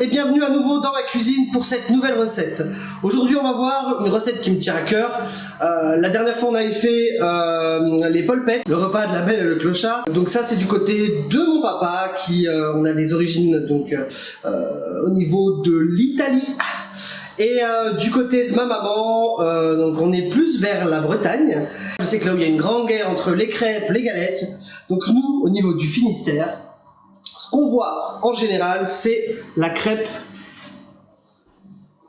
et bienvenue à nouveau dans ma cuisine pour cette nouvelle recette. Aujourd'hui on va voir une recette qui me tient à cœur. La dernière fois on avait fait les polpettes, le repas de la belle et le clochard. Donc ça c'est du côté de mon papa qui on a des origines donc au niveau de l'Italie. Et du côté de ma maman, donc on est plus vers la Bretagne. Je sais que là où il y a une grande guerre entre les crêpes, les galettes. Donc nous, au niveau du Finistère, ce qu'on voit en général, c'est la crêpe.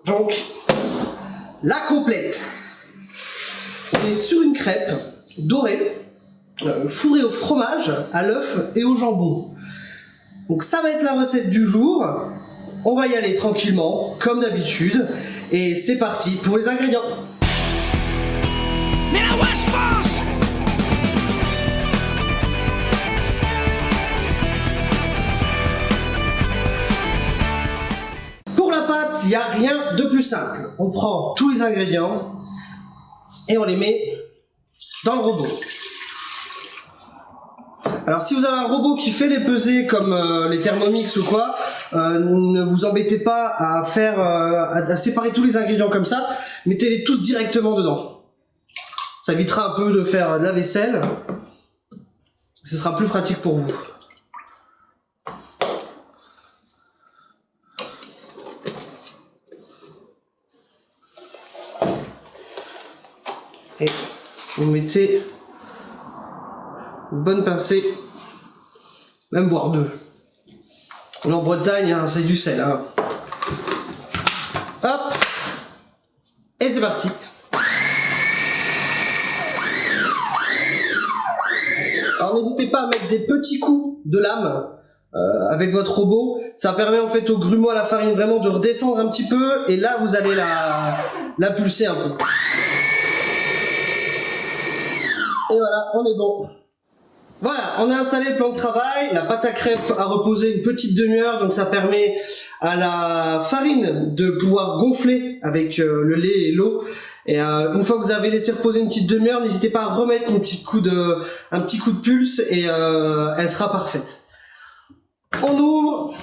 Donc, la complète. On est sur une crêpe dorée, fourrée au fromage, à l'œuf et au jambon. Donc ça va être la recette du jour. On va y aller tranquillement, comme d'habitude. Et c'est parti pour les ingrédients. Pour la pâte, il n'y a rien de plus simple. On prend tous les ingrédients et on les met dans le robot. Alors si vous avez un robot qui fait les pesées comme les Thermomix ou quoi, ne vous embêtez pas à faire à séparer tous les ingrédients comme ça, mettez-les tous directement dedans. Ça évitera un peu de faire de la vaisselle, ce sera plus pratique pour vous. Et vous mettez une bonne pincée, même voire deux. On est en Bretagne, hein, c'est du sel. Hein. Hop, et c'est parti. Alors n'hésitez pas à mettre des petits coups de lame avec votre robot. Ça permet en fait au grumeau, à la farine vraiment de redescendre un petit peu, et là vous allez la pulser un peu. Et voilà, on est bon. Voilà, on a installé le plan de travail, la pâte à crêpes a reposé une petite demi-heure, donc ça permet à la farine de pouvoir gonfler avec le lait et l'eau. Et une fois que vous avez laissé reposer une petite demi-heure, n'hésitez pas à remettre un petit coup de pulse et elle sera parfaite. On ouvre.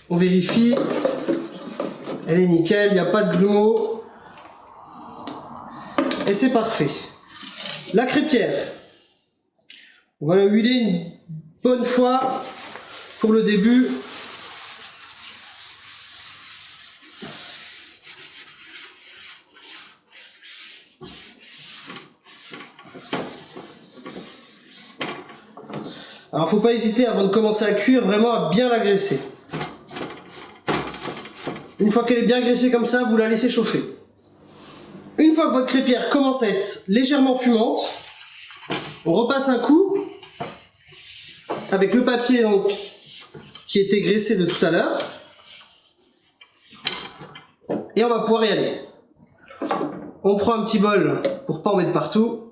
On vérifie. Elle est nickel, il n'y a pas de grumeaux. Et c'est parfait. La crêpière, on va la huiler une bonne fois pour le début. Alors faut pas hésiter avant de commencer à cuire, vraiment à bien la graisser. Une fois qu'elle est bien graissée comme ça, vous la laissez chauffer. Une fois que votre crêpière commence à être légèrement fumante, on repasse un coup avec le papier donc, qui était graissé de tout à l'heure, et on va pouvoir y aller. On prend un petit bol pour pas en mettre partout.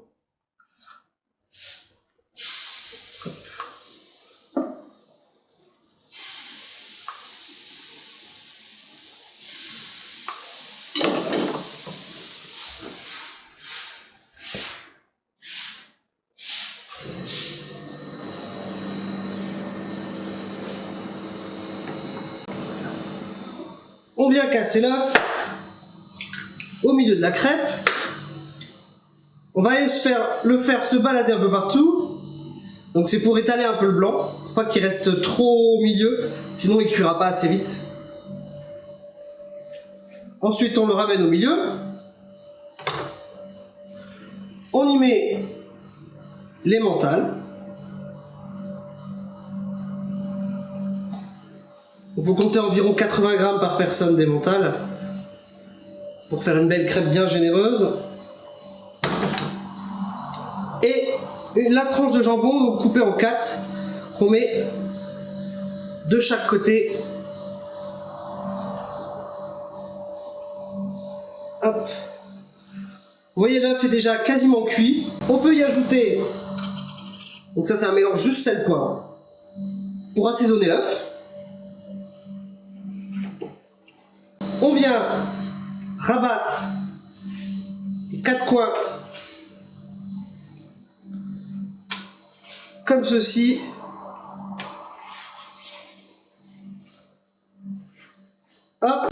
On vient casser l'œuf au milieu de la crêpe. On va aller le faire se balader un peu partout. Donc c'est pour étaler un peu le blanc. Faut pas qu'il reste trop au milieu, sinon il cuira pas assez vite. Ensuite on le ramène au milieu. On y met l'emmental. Il faut compter environ 80 grammes par personne d'emmental pour faire une belle crêpe bien généreuse. Et la tranche de jambon donc coupée en 4 qu'on met de chaque côté. Hop. Vous voyez, l'œuf est déjà quasiment cuit. On peut y ajouter, donc ça c'est un mélange juste sel-poivre pour assaisonner l'œuf. On vient rabattre les 4 coins comme ceci.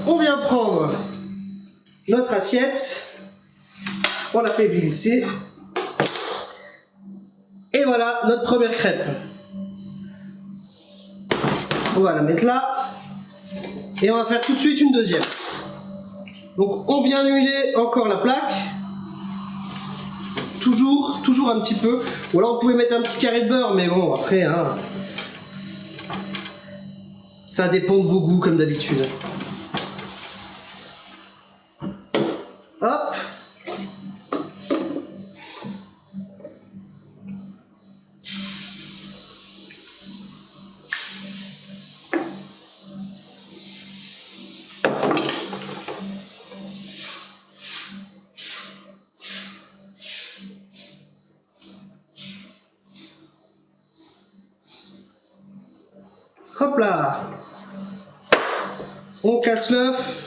On vient prendre notre assiette, on la fait glisser, et voilà notre première crêpe. On va la mettre là, et on va faire tout de suite une deuxième. Donc on vient huiler encore la plaque, toujours un petit peu, ou alors vous pouvez mettre un petit carré de beurre, mais bon après, hein, ça dépend de vos goûts comme d'habitude. Hop. Hop là. On casse l'œuf.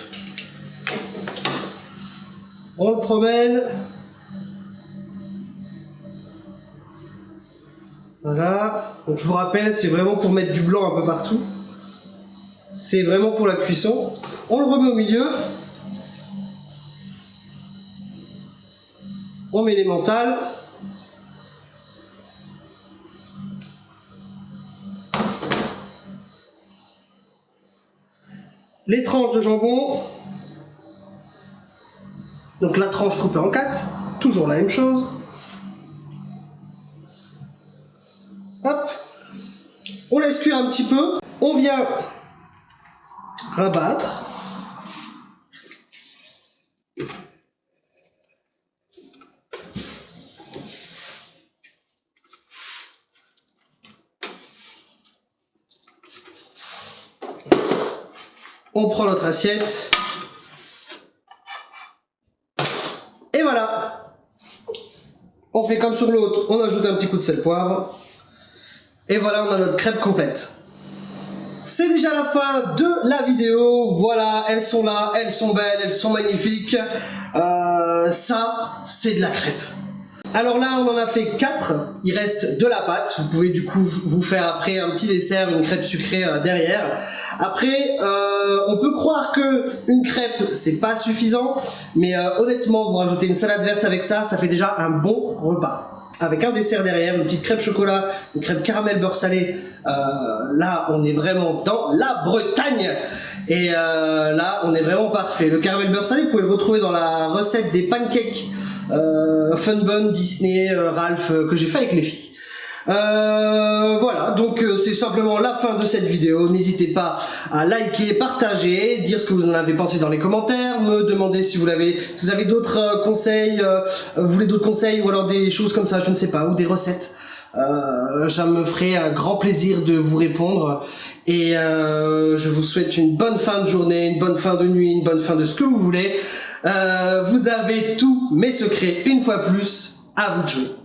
On le promène. Voilà. Donc je vous rappelle, c'est vraiment pour mettre du blanc un peu partout. C'est vraiment pour la cuisson. On le remet au milieu. On met les mentales. Les tranches de jambon. Donc la tranche coupée en 4, toujours la même chose. Hop. On laisse cuire un petit peu. On vient rabattre. On prend notre assiette. Et voilà. On fait comme sur l'autre, on ajoute un petit coup de sel poivre. Et voilà, on a notre crêpe complète. C'est déjà la fin de la vidéo. Voilà, elles sont là, elles sont belles, elles sont magnifiques. Ça, c'est de la crêpe. Alors là, on en a fait 4. Il reste de la pâte. Vous pouvez du coup vous faire après un petit dessert, une crêpe sucrée derrière. Après, on peut croire que une crêpe, c'est pas suffisant. Mais honnêtement, vous rajoutez une salade verte avec ça, ça fait déjà un bon repas. Avec un dessert derrière, une petite crêpe chocolat, une crêpe caramel beurre salé. Là, on est vraiment dans la Bretagne. Et là, on est vraiment parfait. Le caramel beurre salé, vous pouvez le retrouver dans la recette des pancakes Fun Bun, Disney, Ralph, que j'ai fait avec les filles. Voilà, donc c'est simplement la fin de cette vidéo. N'hésitez pas à liker, partager, dire ce que vous en avez pensé dans les commentaires, me demander si vous avez d'autres conseils, vous voulez d'autres conseils ou alors des choses comme ça, je ne sais pas, ou des recettes. Ça me ferait un grand plaisir de vous répondre et je vous souhaite une bonne fin de journée, une bonne fin de nuit, une bonne fin de ce que vous voulez. Vous avez tous mes secrets une fois plus, à vous de jouer.